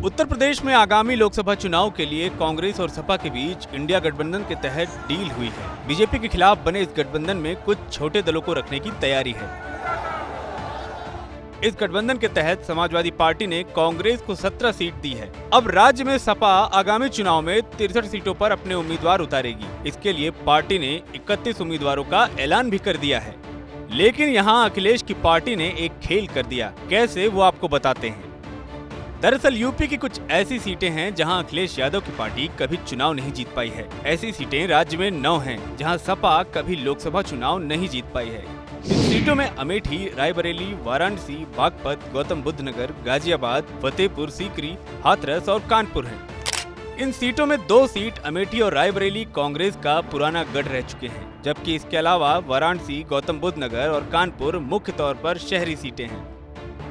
उत्तर प्रदेश में आगामी लोकसभा चुनाव के लिए कांग्रेस और सपा के बीच इंडिया गठबंधन के तहत डील हुई है। बीजेपी के खिलाफ बने इस गठबंधन में कुछ छोटे दलों को रखने की तैयारी है। इस गठबंधन के तहत समाजवादी पार्टी ने कांग्रेस को 17 सीट दी है। अब राज्य में सपा आगामी चुनाव में 63 सीटों पर अपने उम्मीदवार उतारेगी। इसके लिए पार्टी ने 31 उम्मीदवारों का ऐलान भी कर दिया है। लेकिन यहाँ अखिलेश की पार्टी ने एक खेल कर दिया। कैसे, वो आपको बताते हैं। दरअसल यूपी की कुछ ऐसी सीटें हैं जहां अखिलेश यादव की पार्टी कभी चुनाव नहीं जीत पाई है। ऐसी सीटें राज्य में 9 हैं जहां सपा कभी लोकसभा चुनाव नहीं जीत पाई है। इन सीटों में अमेठी, रायबरेली, वाराणसी, बागपत, गौतम बुद्ध नगर, गाजियाबाद, फतेहपुर सीकरी, हाथरस और कानपुर हैं। इन सीटों में 2 सीट अमेठी और रायबरेली कांग्रेस का पुराना गढ़ रह चुके हैं, जबकि इसके अलावा वाराणसी, गौतम बुद्ध नगर और कानपुर मुख्य तौर पर शहरी सीटें हैं।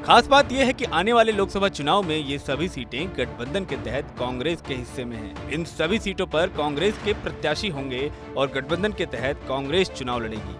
खास बात यह है कि आने वाले लोकसभा चुनाव में ये सभी सीटें गठबंधन के तहत कांग्रेस के हिस्से में हैं। इन सभी सीटों पर कांग्रेस के प्रत्याशी होंगे और गठबंधन के तहत कांग्रेस चुनाव लड़ेगी।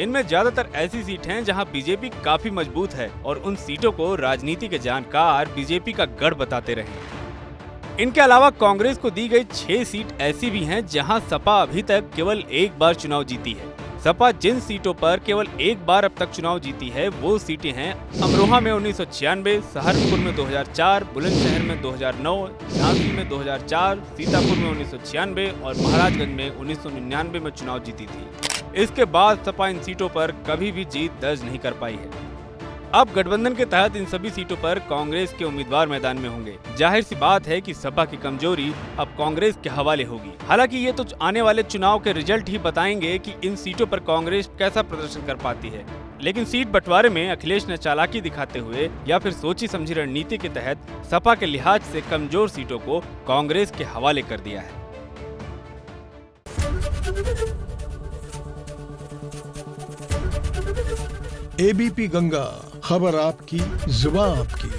इनमें ज्यादातर ऐसी सीट हैं जहां बीजेपी काफी मजबूत है और उन सीटों को राजनीति के जानकार बीजेपी का गढ़ बताते रहे। इनके अलावा कांग्रेस को दी गई 6 सीट ऐसी भी हैं जहां सपा अभी तक केवल एक बार चुनाव जीती है। सपा जिन सीटों पर केवल एक बार अब तक चुनाव जीती है वो सीटें हैं अमरोहा में 1996, सहारनपुर में 2004, बुलंदशहर में 2009, झांसी में 2004, सीतापुर में 1996 और महाराजगंज में 1999 में चुनाव जीती थी। इसके बाद सपा इन सीटों पर कभी भी जीत दर्ज नहीं कर पाई है। अब गठबंधन के तहत इन सभी सीटों पर कांग्रेस के उम्मीदवार मैदान में होंगे। जाहिर सी बात है कि सपा की कमजोरी अब कांग्रेस के हवाले होगी। हालांकि ये तो आने वाले चुनाव के रिजल्ट ही बताएंगे कि इन सीटों पर कांग्रेस कैसा प्रदर्शन कर पाती है। लेकिन सीट बंटवारे में अखिलेश ने चालाकी दिखाते हुए या फिर सोची समझी रणनीति के तहत सपा के लिहाज से कमजोर सीटों को कांग्रेस के हवाले कर दिया है। एबीपी गंगा, खबर आपकी, जुबान आपकी।